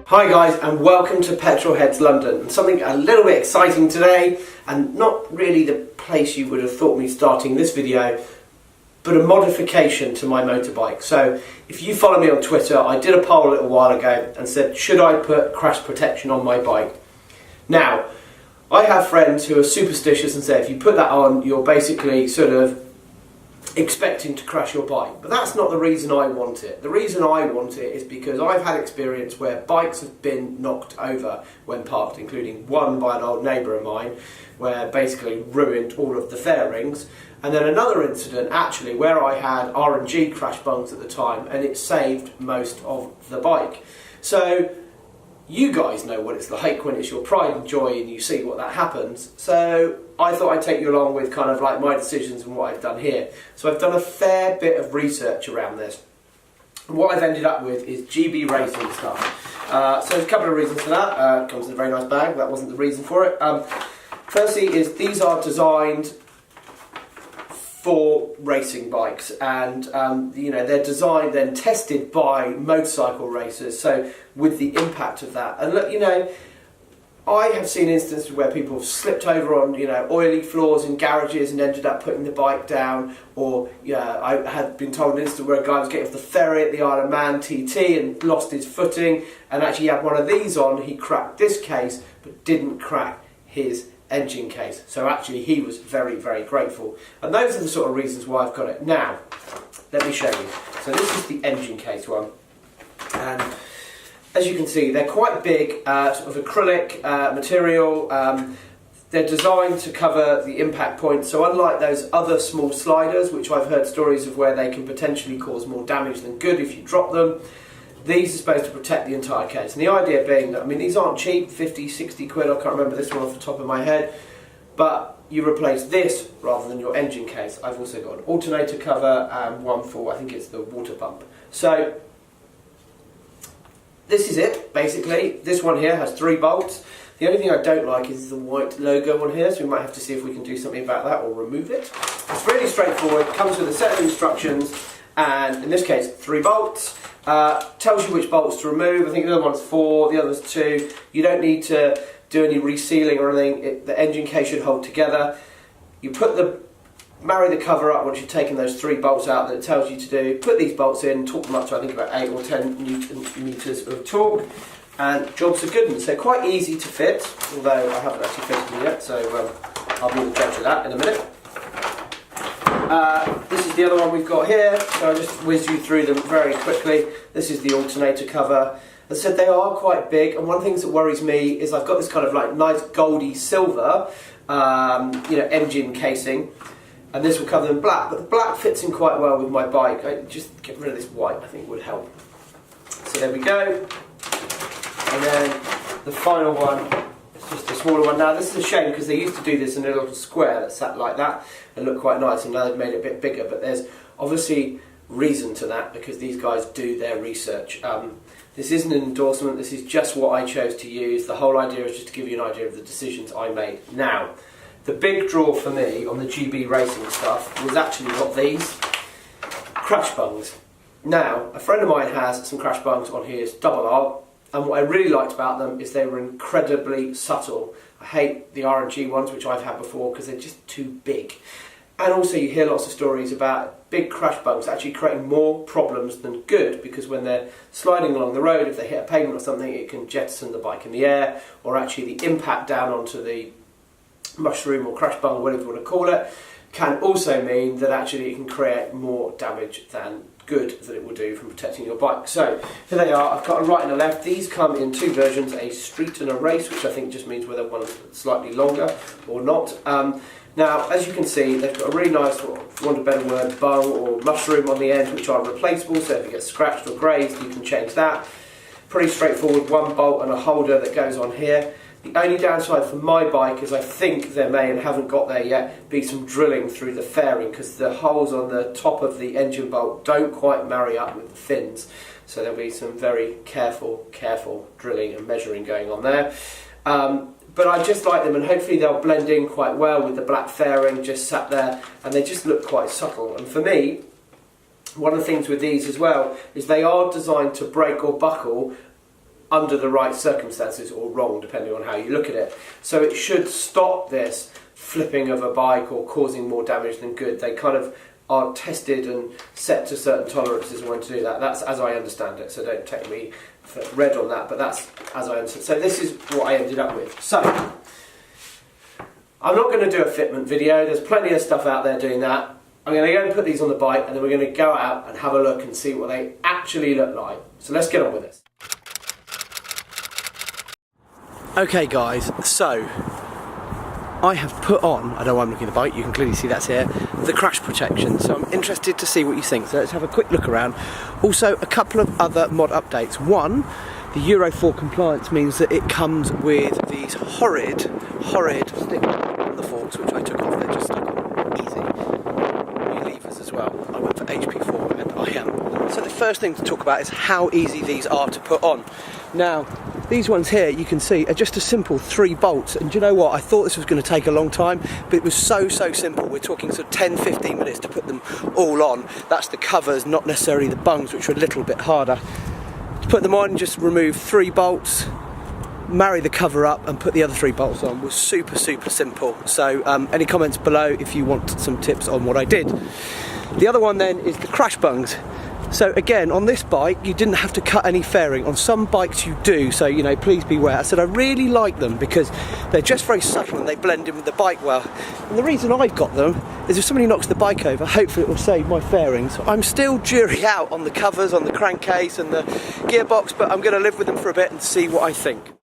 Hi guys, and welcome to Petrolheads London. And something a little bit exciting today, and not really the place you would have thought me starting this video, but a modification to my motorbike. So if you follow me on Twitter, I did a poll a little while ago and said, should I put crash protection on my bike? Now, I have friends who are superstitious and say if you put that on, you're basically sort of expecting to crash your bike, but that's not the reason I want it. The reason I want it is because I've had experience where bikes have been knocked over when parked, including one by an old neighbour of mine where basically ruined all of the fairings, and then another incident actually where I had R&G crash bungs at the time and it saved most of the bike. So you guys know what it's like when it's your pride and joy and you see what that happens. So I thought I'd take you along with kind of like my decisions and what I've done here. So I've done a fair bit of research around this. And what I've ended up with is GB racing stuff. So there's a couple of reasons for that. It comes in a very nice bag, that wasn't the reason for it. Firstly is these are designed for racing bikes, and you know, they're designed and tested by motorcycle racers, so with the impact of that. And look, you know, I have seen instances where people have slipped over on, you know, oily floors in garages and ended up putting the bike down, or yeah, I had been told an instance where a guy was getting off the ferry at the Isle of Man TT and lost his footing, and actually had one of these on. He cracked this case but didn't crack his engine case, so actually he was very, very grateful. And those are the sort of reasons why I've got it. Now let me show you. So this is the engine case one, and as you can see they're quite big, sort of acrylic material. They're designed to cover the impact point, so unlike those other small sliders which I've heard stories of where they can potentially cause more damage than good if you drop them, these are supposed to protect the entire case. And the idea being that, I mean, these aren't cheap, 50, 60 quid, I can't remember this one off the top of my head, but you replace this rather than your engine case. I've also got an alternator cover and one for, I think it's the water pump. So this is it, basically. This one here has 3 bolts. The only thing I don't like is the white logo on here, so we might have to see if we can do something about that or remove it. It's really straightforward, it comes with a set of instructions, and in this case 3 bolts. Tells you which bolts to remove. I think the other one's 4, the other's 2. You don't need to do any resealing or anything. The engine case should hold together. You marry the cover up once you've taken those 3 bolts out that it tells you to do. Put these bolts in, torque them up to I think about 8 or 10 Newton meters of torque, and jobs are good. So quite easy to fit, although I haven't actually fitted them yet, so I'll be the judge of that in a minute. This is the other one we've got here, so I'll just whiz you through them very quickly. This is the alternator cover. As I said, they are quite big, and one of the things that worries me is I've got this kind of like nice goldy silver you know, engine casing, and this will cover them in black, but the black fits in quite well with my bike. I just get rid of this white, I think would help. So there we go. And then the final one, it's just a smaller one. Now this is a shame because they used to do this in a little square that sat like that and looked quite nice, and now they've made it a bit bigger, but there's obviously reason to that because these guys do their research. This isn't an endorsement, this is just what I chose to use. The whole idea is just to give you an idea of the decisions I made. Now, the big draw for me on the GB racing stuff was actually got these crash bungs. Now, a friend of mine has some crash bungs on his double R, and what I really liked about them is they were incredibly subtle. I hate the R&G ones, which I've had before, because they're just too big. And also you hear lots of stories about big crash bungs actually creating more problems than good, because when they're sliding along the road, if they hit a pavement or something, it can jettison the bike in the air, or actually the impact down onto the mushroom or crash bung or whatever you want to call it, can also mean that actually it can create more damage than good that it will do from protecting your bike. So here they are. I've got a right and a left. These come in 2 versions, a street and a race, which I think just means whether one's slightly longer or not. Now, as you can see, they've got a really nice, for want of a better word, bung or mushroom on the end, which are replaceable, so if it gets scratched or grazed, you can change that. Pretty straightforward, 1 bolt and a holder that goes on here. The only downside for my bike is I think there may, and haven't got there yet, be some drilling through the fairing, because the holes on the top of the engine bolt don't quite marry up with the fins. So there'll be some very careful drilling and measuring going on there. But I just like them, and hopefully they'll blend in quite well with the black fairing just sat there, and they just look quite subtle. And for me, one of the things with these as well is they are designed to break or buckle under the right circumstances or wrong, depending on how you look at it. So it should stop this flipping of a bike or causing more damage than good. They kind of are tested and set to certain tolerances and when to do that. That's as I understand it, so don't take me for red on that, but that's as I understand. So this is what I ended up with. So I'm not going to do a fitment video. There's plenty of stuff out there doing that. I'm going to go and put these on the bike, and then we're going to go out and have a look and see what they actually look like. So let's get on with this. Okay guys, so I have put on, I don't know why I'm looking at the bike, you can clearly see that's here, the crash protection. So I'm interested to see what you think. So let's have a quick look around. Also, a couple of other mod updates. One, the Euro 4 compliance means that it comes with these horrid stickers on the forks, which I took off. They're just stuck on easy. New levers as well. I went for HP4 and I am. So the first thing to talk about is how easy these are to put on. Now, these ones here, you can see, are just a simple 3 bolts. And do you know what? I thought this was going to take a long time, but it was so simple. We're talking sort of 10-15 minutes to put them all on. That's the covers, not necessarily the bungs, which are a little bit harder. To put them on, just remove 3 bolts, marry the cover up and put the other 3 bolts on. Was super simple. So any comments below if you want some tips on what I did. The other one then is the crash bungs. So again, on this bike, you didn't have to cut any fairing. On some bikes you do, so you know, please beware. I said I really like them because they're just very subtle and they blend in with the bike well. And the reason I've got them is if somebody knocks the bike over, hopefully it will save my fairings. I'm still jury out on the covers, on the crankcase and the gearbox, but I'm going to live with them for a bit and see what I think.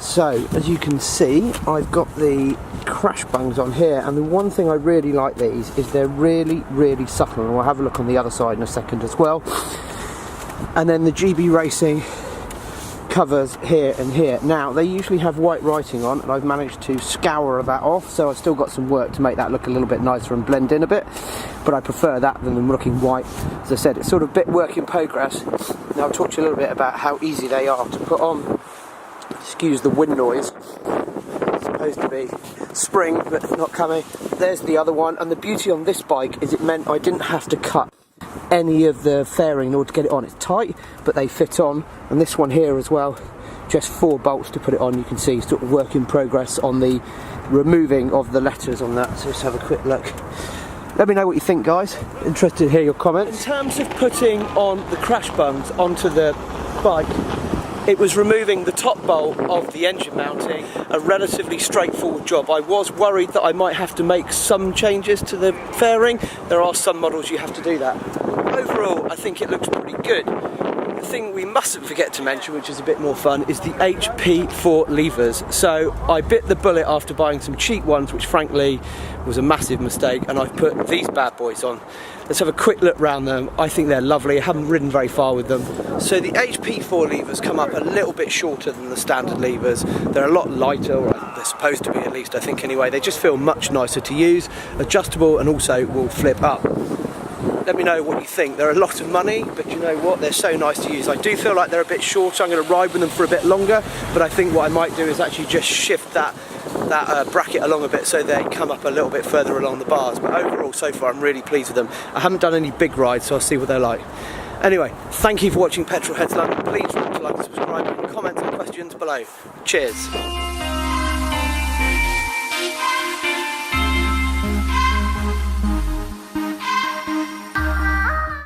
So, as you can see, I've got the crash bungs on here, and the one thing I really like these is they're really subtle, and we'll have a look on the other side in a second as well. And then the GB Racing covers here and here. Now, they usually have white writing on, and I've managed to scour that off, so I've still got some work to make that look a little bit nicer and blend in a bit, but I prefer that than them looking white. As I said, it's sort of a bit work in progress. Now, I'll talk to you a little bit about how easy they are to put on. Excuse the wind noise. It's supposed to be spring, but it's not coming. There's the other one, and the beauty on this bike is it meant I didn't have to cut any of the fairing in order to get it on. It's tight, but they fit on. And this one here as well, just 4 bolts to put it on. You can see sort of work in progress on the removing of the letters on that. So let's have a quick look. Let me know what you think, guys. Interested to hear your comments. In terms of putting on the crash bungs onto the bike, it was removing the top bolt of the engine mounting, a relatively straightforward job. I was worried that I might have to make some changes to the fairing. There are some models you have to do that. Overall, I think it looks pretty good. The thing we mustn't forget to mention, which is a bit more fun, is the HP4 levers. So I bit the bullet after buying some cheap ones, which frankly was a massive mistake, and I've put these bad boys on. Let's have a quick look around them. I think they're lovely. I haven't ridden very far with them. So the HP4 levers come up a little bit shorter than the standard levers. They're a lot lighter, or they're supposed to be at least, I think anyway. They just feel much nicer to use, adjustable, and also will flip up. Let me know what you think. They're a lot of money, but you know what? They're so nice to use. I do feel like they're a bit shorter. I'm going to ride with them for a bit longer, but I think what I might do is actually just shift that bracket along a bit so they come up a little bit further along the bars. But overall, so far, I'm really pleased with them. I haven't done any big rides, so I'll see what they're like. Anyway, thank you for watching Petrol Heads London. Please remember to like and subscribe and comment and questions below. Cheers.